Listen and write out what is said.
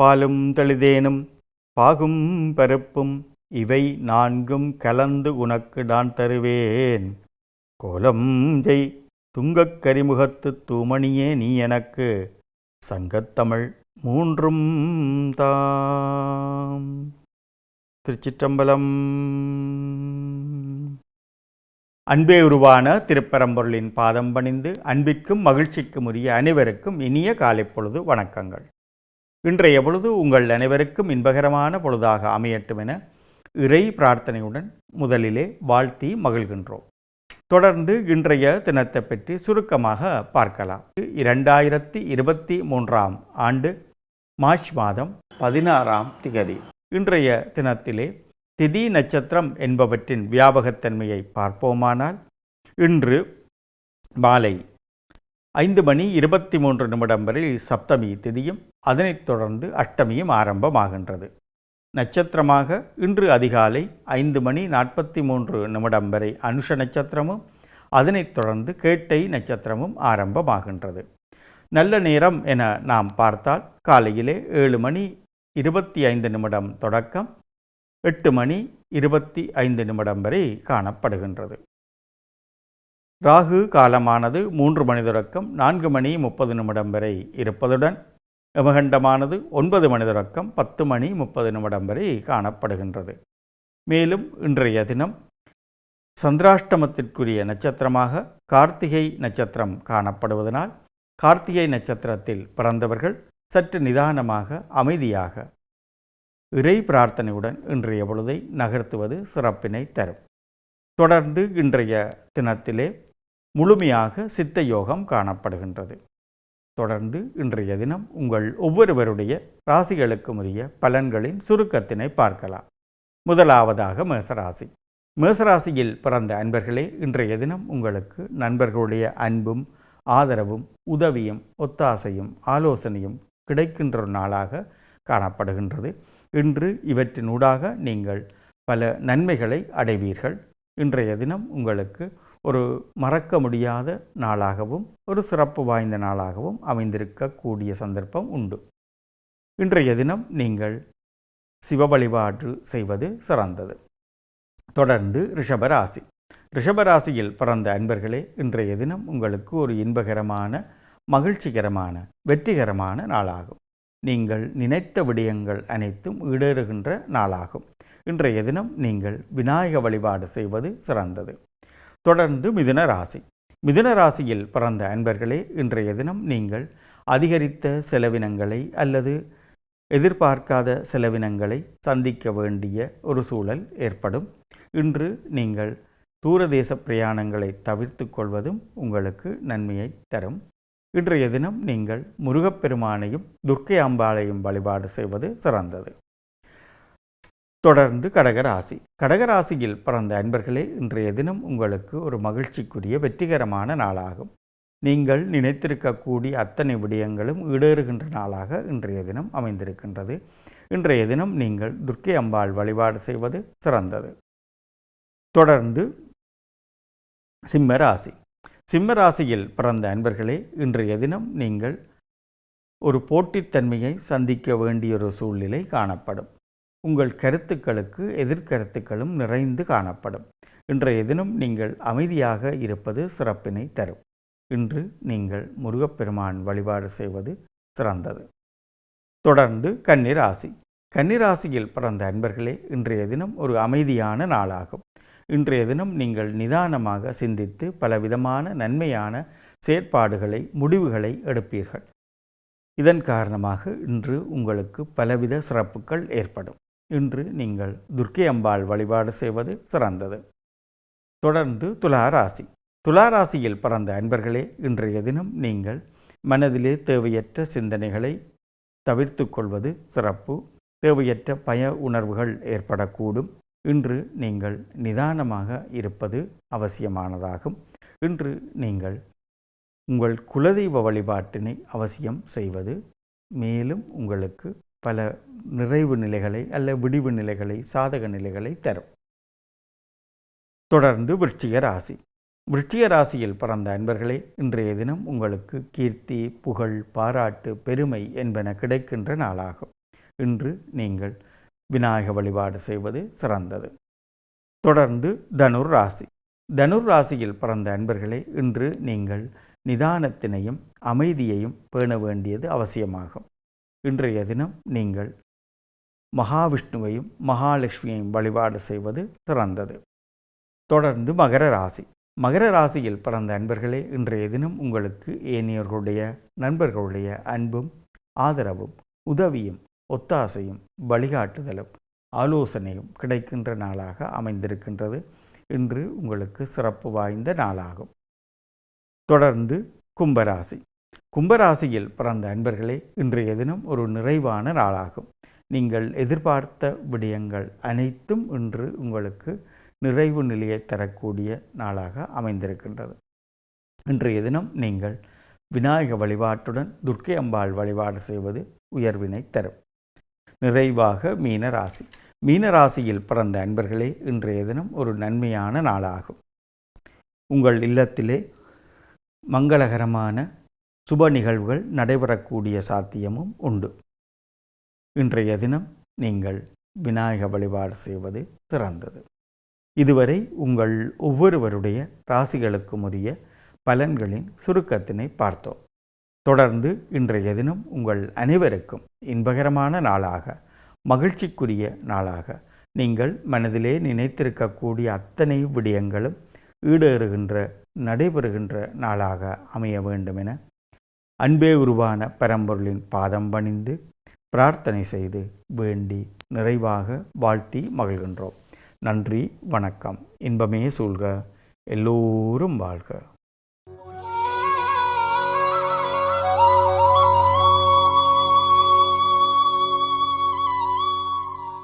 பாலும் தெளிதேனும் பாகும் பருப்பும் இவை நான்கும் கலந்து உனக்கு நான் தருவேன். கோலம் ஜெய் துங்கக் கரிமுகத்து தூமணியே நீ எனக்கு சங்கத்தமிழ் மூன்றும் தாம். திருச்சிற்றம்பலம். அன்பே உருவான திருப்பரம்பொருளின் பாதம் பணிந்து அன்பிற்கும் மகிழ்ச்சிக்கும் உரிய அனைவருக்கும் இனிய காலை பொழுது வணக்கங்கள். இன்றைய பொழுது உங்கள் அனைவருக்கும் இன்பகரமான பொழுதாக அமையட்டும் என இறை பிரார்த்தனையுடன் முதலிலே வாழ்த்தி மகிழ்கின்றோம். தொடர்ந்து இன்றைய தினத்தை பற்றி சுருக்கமாக பார்க்கலாம். 2023 ஆண்டு மார்ச் மாதம் 16ஆம் திகதி. இன்றைய தினத்திலே திதி நட்சத்திரம் என்பவற்றின் வியாபகத்தன்மையை பார்ப்போமானால், இன்று மாலை 5:23 வரை சப்தமி திதியும் அதனைத் தொடர்ந்து அஷ்டமியும் ஆரம்பமாகின்றது. நட்சத்திரமாக இன்று அதிகாலை 5:43 வரை அனுஷ நட்சத்திரமும் அதனைத் தொடர்ந்து கேட்டை நட்சத்திரமும் ஆரம்பமாகின்றது. நல்ல நேரம் என நாம் பார்த்தால் காலையிலே 7:25 தொடக்கம் 8:25 வரை காணப்படுகின்றது. ராகு காலமானது 3 மணி தொடக்கம் 4:30 வரை இருப்பதுடன் யமகண்டமானது 9 மணி தொடக்கம் 10:30 வரை காணப்படுகின்றது. மேலும் இன்றைய தினம் சந்திராஷ்டமத்திற்குரிய நட்சத்திரமாக கார்த்திகை நட்சத்திரம் காணப்படுவதனால் கார்த்திகை நட்சத்திரத்தில் பிறந்தவர்கள் சற்று நிதானமாக அமைதியாக இறை பிரார்த்தனையுடன் இன்றைய பொழுதை நகர்த்துவது சிறப்பினை தரும். தொடர்ந்து இன்றைய தினத்திலே முழுமையாக சித்த யோகம் காணப்படுகின்றது. தொடர்ந்து இன்றைய தினம் உங்கள் ஒவ்வொருவருடைய ராசிகளுக்கும் உரிய பலன்களின் சுருக்கத்தினை பார்க்கலாம். முதலாவதாக மேசராசி. மேசராசியில் பிறந்த அன்பர்களே, இன்றைய தினம் உங்களுக்கு நண்பர்களுடைய அன்பும் ஆதரவும் உதவியும் ஒத்தாசையும் ஆலோசனையும் கிடைக்கின்ற ஒரு நாளாக காணப்படுகின்றது. இன்று இவற்றினூடாக நீங்கள் பல நன்மைகளை அடைவீர்கள். இன்றைய தினம் உங்களுக்கு ஒரு மறக்க முடியாத நாளாகவும் ஒரு சிறப்பு வாய்ந்த நாளாகவும் அமைந்திருக்கக்கூடிய சந்தர்ப்பம் உண்டு. இன்றைய தினம் நீங்கள் சிவ வழிபாடு செய்வது சிறந்தது. தொடர்ந்து ரிஷபராசி. ரிஷபராசியில் பிறந்த அன்பர்களே, இன்றைய தினம் உங்களுக்கு ஒரு இன்பகரமான மகிழ்ச்சிகரமான வெற்றிகரமான நாளாகும். நீங்கள் நினைத்த விடயங்கள் அனைத்தும் ஈடேறுகின்ற நாளாகும். இன்றைய தினம் நீங்கள் விநாயக வழிபாடு செய்வது சிறந்தது. தொடர்ந்து மிதுன ராசி. மிதுன ராசியில் பிறந்த அன்பர்களே, இன்றைய தினம் நீங்கள் அதிகரித்த செலவினங்களை அல்லது எதிர்பார்க்காத செலவினங்களை சந்திக்க வேண்டிய ஒரு சூழல் ஏற்படும். இன்று நீங்கள் தூரதேச பிரயாணங்களை தவிர்த்து கொள்வதும் உங்களுக்கு நன்மையை தரும். இன்றைய தினம் நீங்கள் முருகப்பெருமானையும் துர்க்கை அம்பாளையும் வழிபாடு செய்வது சிறந்தது. தொடர்ந்து கடகராசி. கடகராசியில் பிறந்த அன்பர்களே, இன்றைய தினம் உங்களுக்கு ஒரு மகிழ்ச்சிக்குரிய வெற்றிகரமான நாளாகும். நீங்கள் நினைத்திருக்கக்கூடிய அத்தனை விடயங்களும் ஈடேறுகின்ற நாளாக இன்றைய தினம் அமைந்திருக்கின்றது. இன்றைய தினம் நீங்கள் துர்க்கை அம்பாள் வழிபாடு செய்வது சிறந்தது. தொடர்ந்து சிம்மராசி. சிம்மராசியில் பிறந்த அன்பர்களே, இன்றைய தினம் நீங்கள் ஒரு போட்டித்தன்மையை சந்திக்க வேண்டிய ஒரு சூழ்நிலை காணப்படும். உங்கள் கருத்துக்களுக்கு எதிர்கருத்துக்களும் நிறைந்து காணப்படும். இன்றைய தினம் நீங்கள் அமைதியாக இருப்பது சிறப்பினை தரும். இன்று நீங்கள் முருகப்பெருமான் வழிபாடு செய்வது சிறந்தது. தொடர்ந்து கன்னிராசி. கன்னிராசியில் பிறந்த அன்பர்களே, இன்றைய தினம் ஒரு அமைதியான நாளாகும். இன்றைய தினம் நீங்கள் நிதானமாக சிந்தித்து பலவிதமான நன்மையான செயற்பாடுகளை முடிவுகளை எடுப்பீர்கள். இதன் காரணமாக இன்று உங்களுக்கு பலவித சிறப்புகள் ஏற்படும். இன்று நீங்கள் துர்க்கை அம்பாள் வழிபாடு செய்வது சிறந்தது. தொடர்ந்து துளாராசி. துளாராசியில் பிறந்த அன்பர்களே, இன்றைய தினம் நீங்கள் மனதிலே தேவையற்ற சிந்தனைகளை தவிர்த்து கொள்வது சிறப்பு. தேவையற்ற பய உணர்வுகள் ஏற்படக்கூடும். இன்று நீங்கள் நிதானமாக இருப்பது அவசியமானதாகும். இன்று நீங்கள் உங்கள் குலதெய்வ வழிபாட்டினை அவசியம் செய்வது மேலும் உங்களுக்கு பல நிறைவு நிலைகளை அல்ல விடிவு நிலைகளை சாதக நிலைகளை தரும். தொடர்ந்து விருச்சிக ராசி. விருச்சிக ராசியில் பிறந்த அன்பர்களே, இன்றைய தினம் உங்களுக்கு கீர்த்தி புகழ் பாராட்டு பெருமை என்பன கிடைக்கின்ற நாளாகும். இன்று நீங்கள் விநாயக வழிபாடு செய்வது சிறந்தது. தொடர்ந்து தனுர் ராசி. தனுர் ராசியில் பிறந்த அன்பர்களே, இன்று நீங்கள் நிதானத்தினையும் அமைதியையும் பேண வேண்டியது அவசியமாகும். இன்றைய தினம் நீங்கள் மகாவிஷ்ணுவையும் மகாலட்சுமியையும் வழிபாடு செய்வது சிறந்தது. தொடர்ந்து மகர ராசி. மகர ராசியில் பிறந்த அன்பர்களே, இன்றைய தினம் உங்களுக்கு ஏனையோர்களுடைய நண்பர்களுடைய அன்பும் ஆதரவும் உதவியும் ஒத்தாசையும் வழிகாட்டுதலும் ஆலோசனையும் கிடைக்கின்ற நாளாக அமைந்திருக்கின்றது. இன்று உங்களுக்கு சிறப்பு வாய்ந்த நாளாகும். தொடர்ந்து கும்பராசி. கும்பராசியில் பிறந்த அன்பர்களே, இன்றைய தினம் ஒரு நிறைவான நாளாகும். நீங்கள் எதிர்பார்த்த விடயங்கள் அனைத்தும் இன்று உங்களுக்கு நிறைவு நிலையை தரக்கூடிய நாளாக அமைந்திருக்கின்றது. இன்றைய தினம் நீங்கள் விநாயக வழிபாட்டுடன் துர்க்கை அம்பாள் வழிபாடு செய்வது உயர்வினை தரும். நிறைவாக மீனராசி. மீனராசியில் பிறந்த அன்பர்களே, இன்றைய தினம் ஒரு நன்மையான நாளாகும். உங்கள் இல்லத்திலே மங்களகரமான சுப நிகழ்வுகள் நடைபெறக்கூடிய சாத்தியமும் உண்டு. இன்றைய தினம் நீங்கள் விநாயக வழிபாடு செய்வது சிறந்தது. இதுவரை உங்கள் ஒவ்வொருவருடைய ராசிகளுக்கும் உரிய பலன்களின் சுருக்கத்தினை பார்த்தோம். தொடர்ந்து இன்றைய தினம் உங்கள் அனைவருக்கும் இன்பகரமான நாளாக, மகிழ்ச்சிக்குரிய நாளாக, நீங்கள் மனதிலே நினைத்திருக்கக்கூடிய அத்தனை விடயங்களும் ஈடேறுகின்ற நடைபெறுகின்ற நாளாக அமைய வேண்டுமென அன்பே உருவான பரம்பொருளின் பாதம் பணிந்து பிரார்த்தனை செய்து வேண்டி நிறைவாக வாழ்த்தி மகிழ்கின்றோம். நன்றி, வணக்கம். இன்பமே சூழ்க. எல்லோரும் வாழ்க.